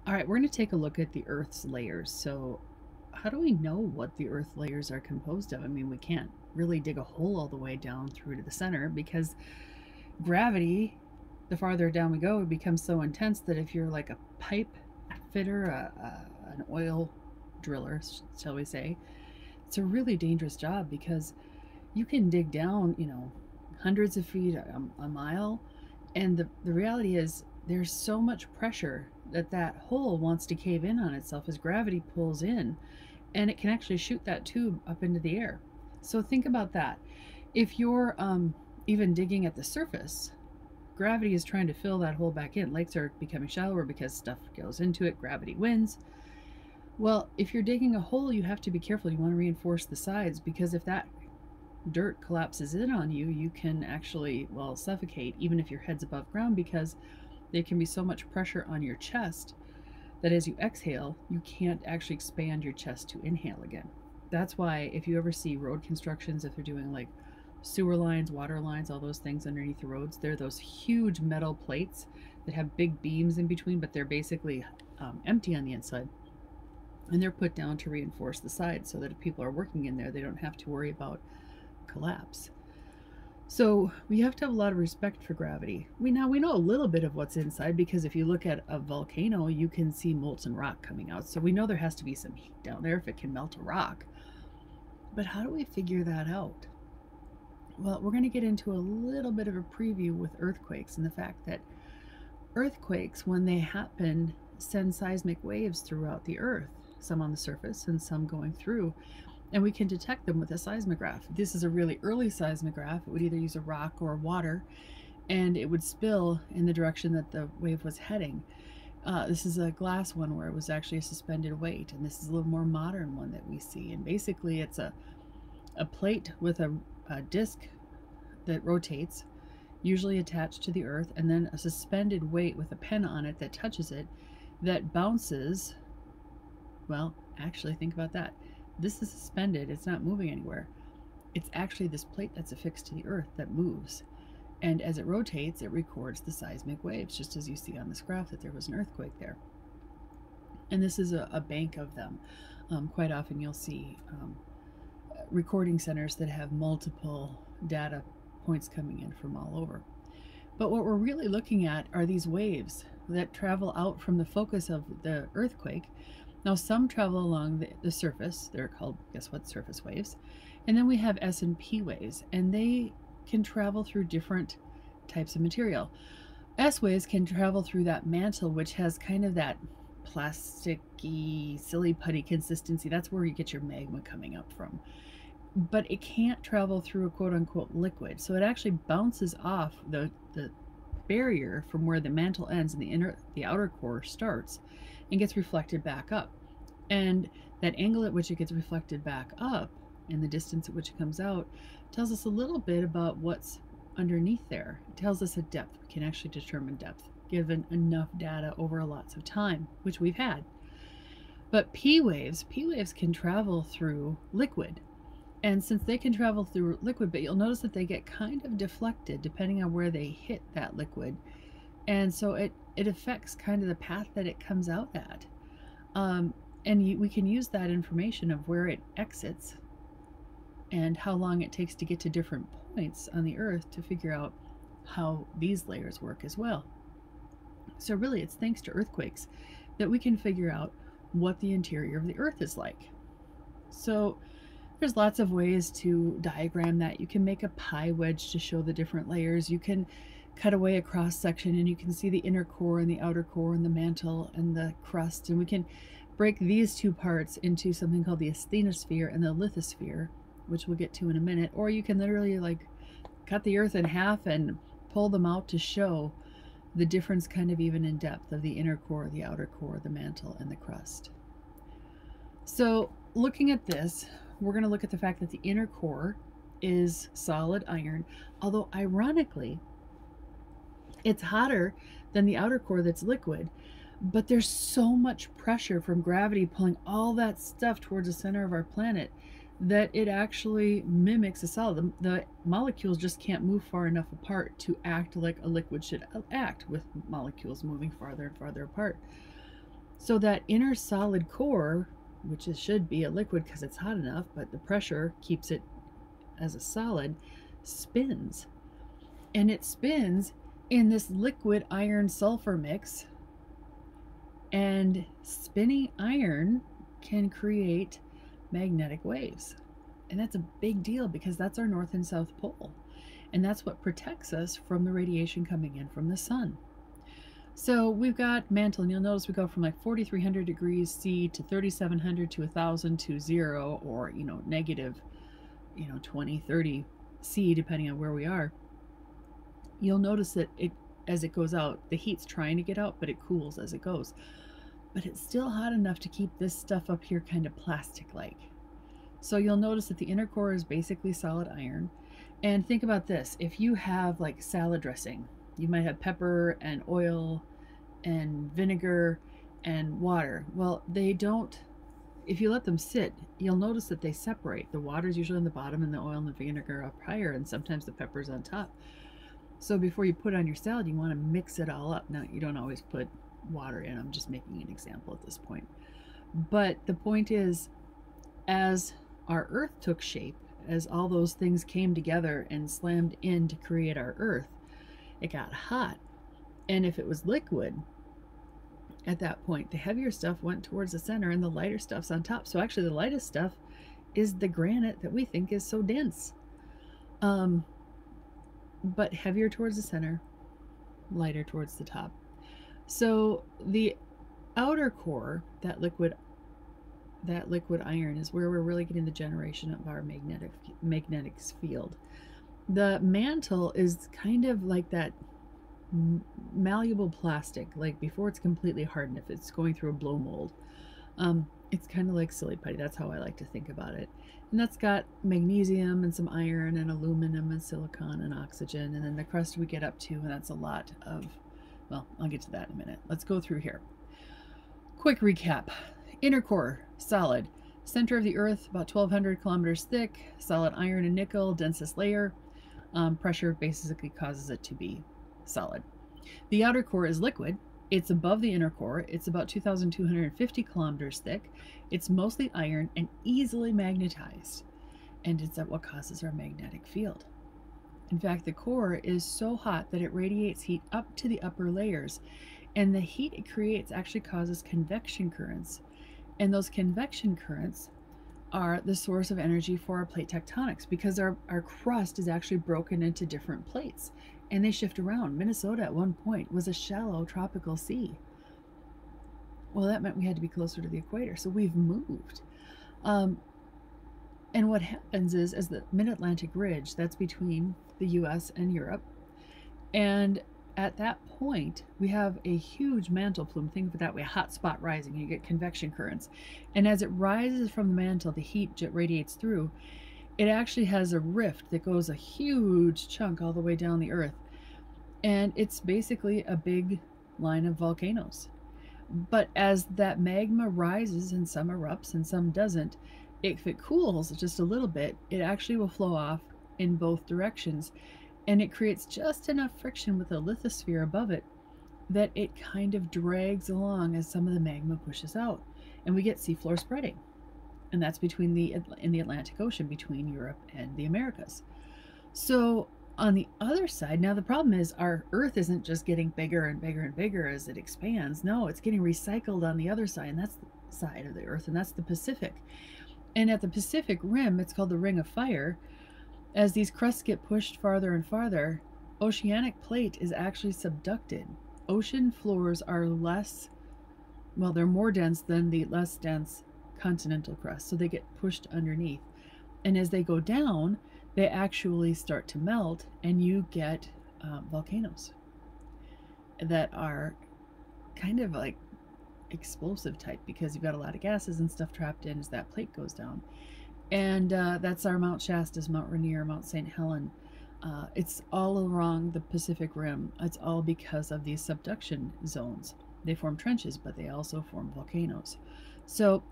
All right, we're going to take a look at the Earth's layers. So, how do we know what the Earth layers are composed of? I mean, we can't really dig a hole all the way down through to the center because gravity, the farther down we go, it becomes so intense that if you're like a pipe fitter, an oil driller, shall we say, it's a really dangerous job because you can dig down, hundreds of feet, a mile, and the reality is there's so much pressure that that hole wants to cave in on itself as gravity pulls in, and it can actually shoot that tube up into the air. So think about that. If you're even digging at the surface, gravity is trying to fill that hole back in. Lakes are becoming shallower because stuff goes into it, gravity wins. Well, if you're digging a hole, you have to be careful. You want to reinforce the sides because if that dirt collapses in on you, you can actually, well, suffocate even if your head's above ground because there can be so much pressure on your chest that as you exhale, you can't actually expand your chest to inhale again. That's why if you ever see road constructions, if they're doing like sewer lines, water lines, all those things underneath the roads, they're those huge metal plates that have big beams in between, but they're basically empty on the inside. And they're put down to reinforce the sides so that if people are working in there, they don't have to worry about collapse. So we have to have a lot of respect for gravity. We know a little bit of what's inside because if you look at a volcano, you can see molten rock coming out. So we know there has to be some heat down there if it can melt a rock. But how do we figure that out? Well, we're going to get into a little bit of a preview with earthquakes and the fact that earthquakes, when they happen, send seismic waves throughout the earth, some on the surface and some going through, and we can detect them with a seismograph. This is a really early seismograph. It would either use a rock or water, and it would spill in the direction that the wave was heading. This is a glass one where it was actually a suspended weight, and this is a little more modern one that we see. And basically it's a plate with a disc that rotates, usually attached to the earth, and then a suspended weight with a pen on it that touches it, that bounces. Well, actually think about that. This is suspended, it's not moving anywhere. It's actually this plate that's affixed to the earth that moves. And as it rotates, it records the seismic waves, just as you see on this graph that there was an earthquake there. And this is a bank of them. Quite often you'll see recording centers that have multiple data points coming in from all over. But what we're really looking at are these waves that travel out from the focus of the earthquake. Now, some travel along the surface. They're called, guess what, surface waves. And then we have S and P waves, and they can travel through different types of material. S waves can travel through that mantle, which has kind of that plasticky, silly putty consistency. That's where you get your magma coming up from. But it can't travel through a quote-unquote liquid. So it actually bounces off the barrier from where the mantle ends and the outer core starts and gets reflected back up. And that angle at which it gets reflected back up and the distance at which it comes out tells us a little bit about what's underneath there. It tells us a depth. We can actually determine depth given enough data over lots of time, which we've had. But P waves can travel through liquid. And since they can travel through liquid, but you'll notice that they get kind of deflected depending on where they hit that liquid. And so it affects kind of the path that it comes out at. And we can use that information of where it exits and how long it takes to get to different points on the earth to figure out how these layers work as well. So really it's thanks to earthquakes that we can figure out what the interior of the earth is like. So there's lots of ways to diagram that. You can make a pie wedge to show the different layers. You can cut away a cross section and you can see the inner core and the outer core and the mantle and the crust. And we can break these two parts into something called the asthenosphere and the lithosphere, which we'll get to in a minute. Or you can literally like cut the earth in half and pull them out to show the difference kind of even in depth of the inner core, the outer core, the mantle, and the crust. So looking at this, we're going to look at the fact that the inner core is solid iron, although ironically, it's hotter than the outer core that's liquid, but there's so much pressure from gravity pulling all that stuff towards the center of our planet that it actually mimics a solid. The molecules just can't move far enough apart to act like a liquid should act, with molecules moving farther and farther apart. So that inner solid core, which should be a liquid because it's hot enough, but the pressure keeps it as a solid, spins. And it spins in this liquid iron sulfur mix. And spinning iron can create magnetic waves. And that's a big deal because that's our north and south pole. And that's what protects us from the radiation coming in from the sun. So we've got mantle, and you'll notice we go from like 4,300 degrees C to 3,700 to 1,000 to 0, or, negative, 20, 30 C, depending on where we are. You'll notice that as it goes out, the heat's trying to get out, but it cools as it goes. But it's still hot enough to keep this stuff up here kind of plastic-like. So you'll notice that the inner core is basically solid iron. And think about this. If you have like salad dressing, you might have pepper and oil and vinegar and water. Well, they don't, if you let them sit, you'll notice that they separate. The water is usually on the bottom and the oil and the vinegar up higher, and sometimes the pepper's on top. So before you put on your salad, you want to mix it all up. Now, you don't always put water in. I'm just making an example at this point. But the point is, as our Earth took shape, as all those things came together and slammed in to create our Earth, it got hot. And if it was liquid, at that point, the heavier stuff went towards the center and the lighter stuff's on top. So actually the lightest stuff is the granite that we think is so dense. But heavier towards the center, lighter towards the top. So the outer core, that liquid iron, is where we're really getting the generation of our magnetic field. The mantle is kind of like that malleable plastic, like before it's completely hardened, if it's going through a blow mold. It's kind of like silly putty. That's how I like to think about it. And that's got magnesium and some iron and aluminum and silicon and oxygen. And then the crust we get up to, and that's a lot of, well, I'll get to that in a minute. Let's go through here. Quick recap. Inner core, solid. Center of the Earth, about 1,200 kilometers thick. Solid iron and nickel, densest layer. Pressure basically causes it to be solid. The outer core is liquid. It's above the inner core. It's about 2,250 kilometers thick. It's mostly iron and easily magnetized. And it's what causes our magnetic field. In fact, the core is so hot that it radiates heat up to the upper layers. And the heat it creates actually causes convection currents. And those convection currents are the source of energy for our plate tectonics, because our crust is actually broken into different plates. And they shift around. Minnesota at one point was a shallow tropical sea. Well, that meant we had to be closer to the equator, so we've moved. And what happens is, as the Mid-Atlantic Ridge, that's between the US and Europe, and at that point, we have a huge mantle plume. Think of it that way, a hot spot rising, you get convection currents. And as it rises from the mantle, the heat radiates through. It actually has a rift that goes a huge chunk all the way down the Earth. And it's basically a big line of volcanoes. But as that magma rises, and some erupts and some doesn't, if it cools just a little bit, it actually will flow off in both directions. And it creates just enough friction with the lithosphere above it that it kind of drags along as some of the magma pushes out. And we get seafloor spreading. And that's in the Atlantic Ocean, between Europe and the Americas. So on the other side, now the problem is our Earth isn't just getting bigger and bigger and bigger as it expands. No, it's getting recycled on the other side, and that's the side of the Earth, and that's the Pacific. And at the Pacific Rim, it's called the Ring of Fire. As these crusts get pushed farther and farther, oceanic plate is actually subducted. Ocean floors are less, well, they're more dense than the less dense continental crust, so they get pushed underneath. And as they go down, they actually start to melt, and you get volcanoes that are kind of like explosive type, because you've got a lot of gases and stuff trapped in as that plate goes down. And that's our Mount Shasta, Mount Rainier, Mount St. Helen. It's all along the Pacific Rim. It's all because of these subduction zones. They form trenches, but they also form volcanoes. So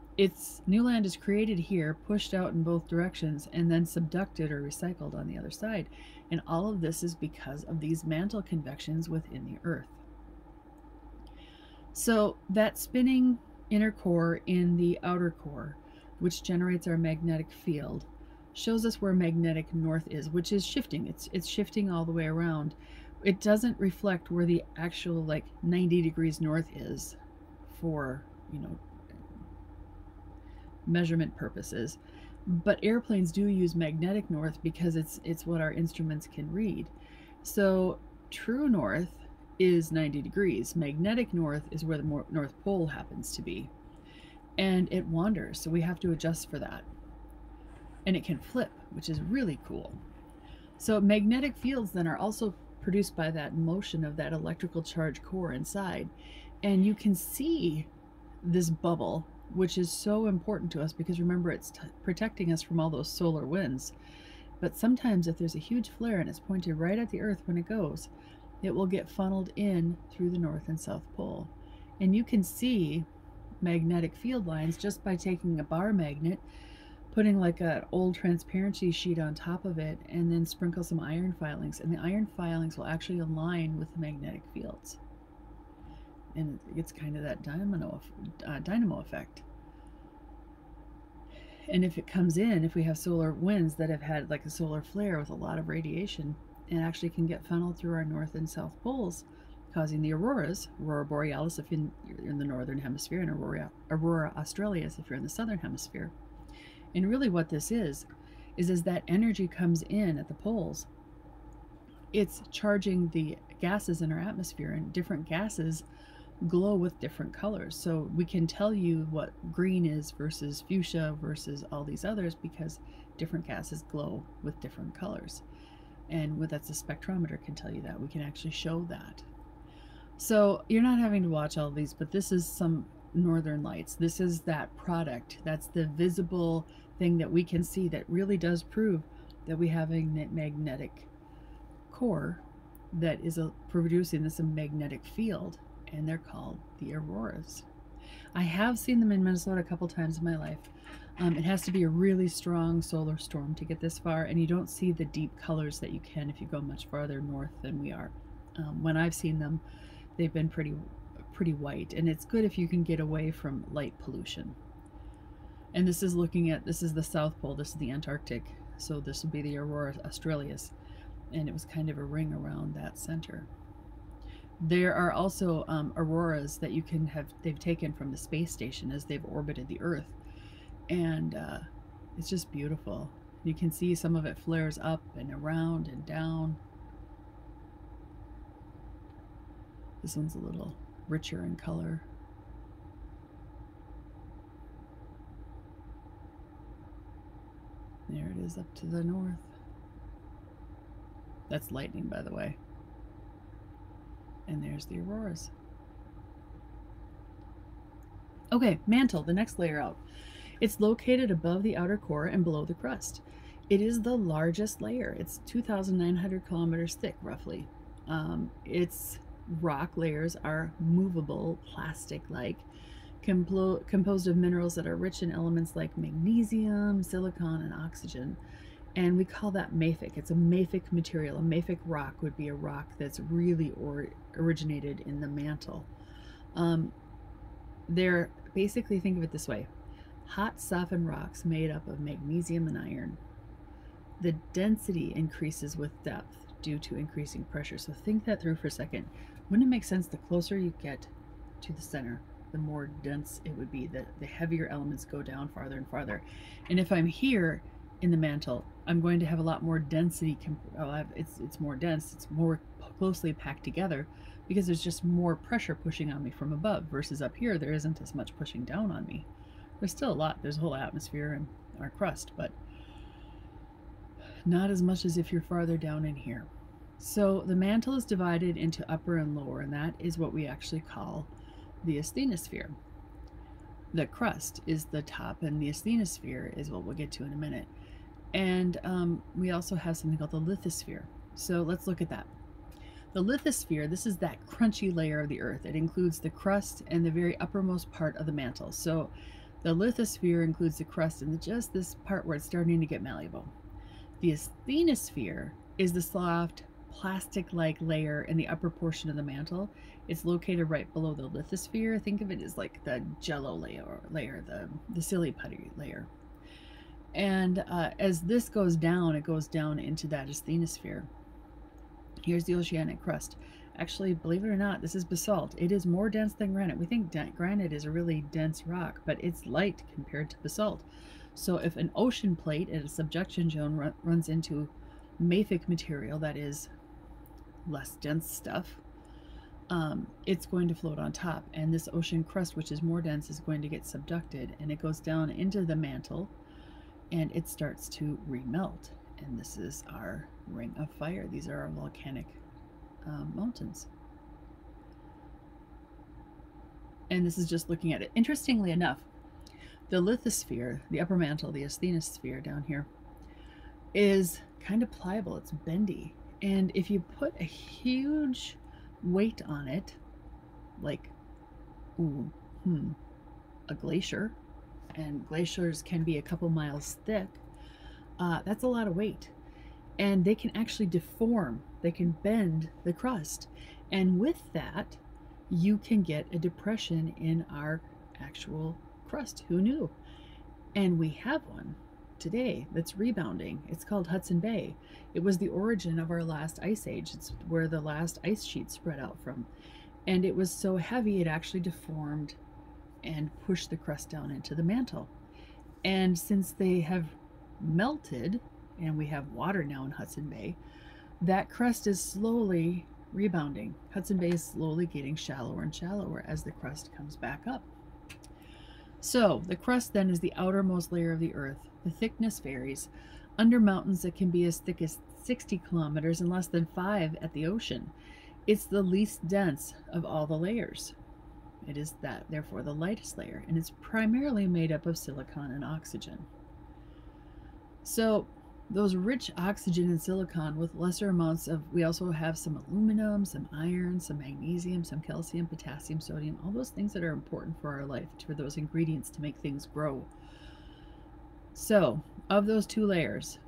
new land is created here, pushed out in both directions, and then subducted or recycled on the other side. And all of this is because of these mantle convections within the Earth. So that spinning inner core in the outer core, which generates our magnetic field, shows us where magnetic north is, which is shifting. It's shifting all the way around. It doesn't reflect where the actual like 90 degrees north is for, you know, measurement purposes. But airplanes do use magnetic north because it's what our instruments can read. So true north is 90 degrees. Magnetic north is where the North Pole happens to be. And it wanders, so we have to adjust for that. And it can flip, which is really cool. So magnetic fields then are also produced by that motion of that electrical charge core inside. And you can see this bubble, which is so important to us because remember, it's protecting us from all those solar winds. But sometimes if there's a huge flare and it's pointed right at the Earth when it goes, it will get funneled in through the North and South Pole. And you can see magnetic field lines just by taking a bar magnet, putting like an old transparency sheet on top of it, and then sprinkle some iron filings. And the iron filings will actually align with the magnetic fields. And it's kind of that dynamo effect. And if it comes in, if we have solar winds that have had like a solar flare with a lot of radiation, it actually can get funneled through our north and south poles, causing the auroras, aurora borealis if you're in the northern hemisphere, and aurora australis if you're in the southern hemisphere. And really what this is as that energy comes in at the poles, it's charging the gases in our atmosphere, and different gases glow with different colors. So we can tell you what green is versus fuchsia versus all these others because different gases glow with different colors. And that's a spectrometer can tell you that. We can actually show that. So you're not having to watch all of these, but this is some northern lights. This is that product. That's the visible thing that we can see that really does prove that we have a magnetic core that is producing this magnetic field, and they're called the auroras. I have seen them in Minnesota a couple times in my life. It has to be a really strong solar storm to get this far, and you don't see the deep colors that you can if you go much farther north than we are. When I've seen them, they've been pretty white, and it's good if you can get away from light pollution. And this is the South Pole, this is the Antarctic, so this would be the aurora australis, and it was kind of a ring around that center. There are also auroras that they've taken from the space station as they've orbited the Earth, and it's just beautiful. You can see some of it flares up and around and down. This one's a little richer in color. There it is up to the north. That's lightning, by the way. And there's the auroras. Okay, mantle, the next layer out. It's located above the outer core and below the crust. It is the largest layer. It's 2,900 kilometers thick, roughly. Its rock layers are movable, plastic-like, composed of minerals that are rich in elements like magnesium, silicon, and oxygen. And we call that mafic. It's a mafic material. A mafic rock would be a rock that's really originated in the mantle. They're basically, think of it this way: hot, softened rocks made up of magnesium and iron. The density increases with depth due to increasing pressure. So think that through for a second. Wouldn't it make sense the closer you get to the center, the more dense it would be, the heavier elements go down farther and farther. And if I'm here in the mantle, I'm going to have a lot more density. It's more dense, it's more closely packed together because there's just more pressure pushing on me from above, versus up here there isn't as much pushing down on me. There's still a lot, there's a whole atmosphere and our crust, but not as much as if you're farther down in here. So the mantle is divided into upper and lower, and that is what we actually call the asthenosphere. The crust is the top, and the asthenosphere is what we'll get to in a minute. And we also have something called the lithosphere. So let's look at that. The lithosphere, this is that crunchy layer of the Earth. It includes the crust and the very uppermost part of the mantle. So the lithosphere includes the crust and just this part where it's starting to get malleable. The asthenosphere is the soft plastic-like layer in the upper portion of the mantle. It's located right below the lithosphere. Think of it as like the jello layer, the silly putty layer. And as this goes down, it goes down into that asthenosphere. Here's the oceanic crust. Actually, believe it or not, this is basalt. It is more dense than granite. We think granite is a really dense rock, but it's light compared to basalt. So if an ocean plate at a subduction zone runs into mafic material, that is less dense stuff, it's going to float on top. And this ocean crust, which is more dense, is going to get subducted, and it goes down into the mantle, and it starts to remelt. And this is our ring of fire. These are our volcanic mountains. And this is just looking at it. Interestingly enough, the lithosphere, the upper mantle, the asthenosphere down here, is kind of pliable. It's bendy. And if you put a huge weight on it, like a glacier, and glaciers can be a couple miles thick, that's a lot of weight. And they can actually deform, they can bend the crust. And with that, you can get a depression in our actual crust. Who knew? And we have one today that's rebounding. It's called Hudson Bay. It was the origin of our last ice age. It's where the last ice sheet spread out from. And it was so heavy, it actually deformed and pushed the crust down into the mantle. And since they have melted, and we have water now in Hudson Bay, that crust is slowly rebounding. Hudson Bay is slowly getting shallower and shallower as the crust comes back up. So the crust then is the outermost layer of the earth. The thickness varies. Under mountains, it can be as thick as 60 kilometers and less than 5 at the ocean. It's the least dense of all the layers. It is therefore the lightest layer, and it's primarily made up of silicon and oxygen. So those rich oxygen and silicon with lesser amounts of, we also have some aluminum, some iron, some magnesium, some calcium, potassium, sodium, all those things that are important for our life, for those ingredients to make things grow. So of those two layers,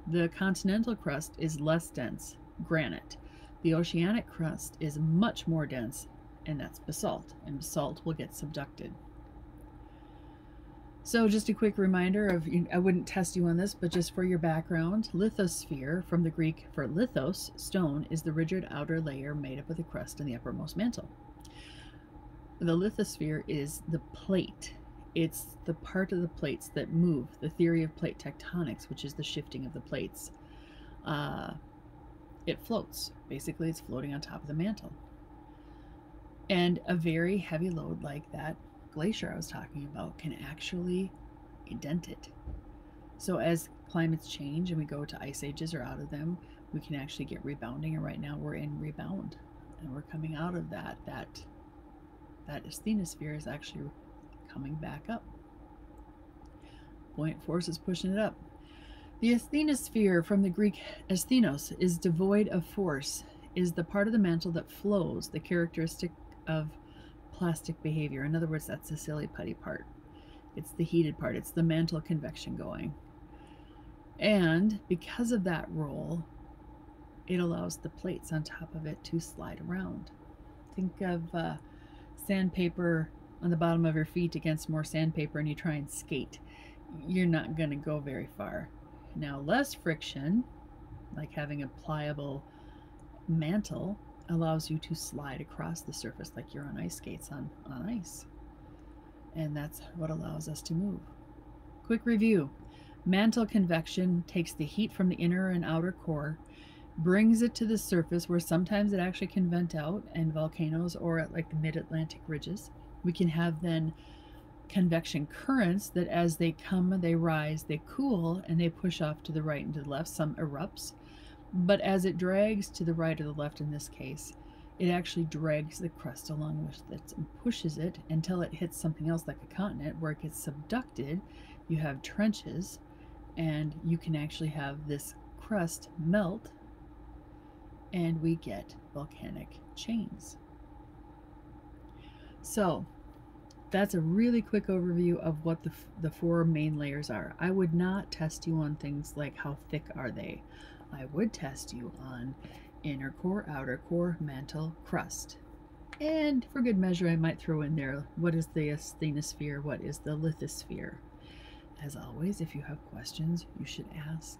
the continental crust is less dense, granite. The oceanic crust is much more dense, and that's basalt, and basalt will get subducted. So just a quick reminder of, I wouldn't test you on this, but just for your background, lithosphere, from the Greek for lithos, stone, is the rigid outer layer made up of the crust and the uppermost mantle. The lithosphere is the plate. It's the part of the plates that move, the theory of plate tectonics, which is the shifting of the plates. It floats. Basically, it's floating on top of the mantle. And a very heavy load like that glacier I was talking about can actually indent it. So as climates change and we go to ice ages or out of them, we can actually get rebounding, and right now we're in rebound, and we're coming out of that asthenosphere is actually coming back up. Buoyant force is pushing it up. The asthenosphere, from the Greek asthenos, is devoid of force, is the part of the mantle that flows, the characteristic of plastic behavior. In other words, that's the silly putty part. It's the heated part. It's the mantle convection going. And because of that role, it allows the plates on top of it to slide around. Think of sandpaper on the bottom of your feet against more sandpaper, and you try and skate. You're not going to go very far. Now, less friction, like having a pliable mantle, allows you to slide across the surface like you're on ice skates on ice. And that's what allows us to move. Quick review. Mantle convection takes the heat from the inner and outer core, brings it to the surface where sometimes it actually can vent out, and volcanoes or at like the mid-Atlantic ridges. We can have then convection currents that as they come, they rise, they cool, and they push off to the right and to the left. Some erupts. But as it drags to the right or the left in this case, it actually drags the crust along with it and pushes it until it hits something else like a continent where it gets subducted. You have trenches, and you can actually have this crust melt, and we get volcanic chains. So that's a really quick overview of what the four main layers are. I would not test you on things like how thick are they. I would test you on inner core, outer core, mantle, crust. And for good measure, I might throw in there, what is the asthenosphere, what is the lithosphere? As always, if you have questions, you should ask.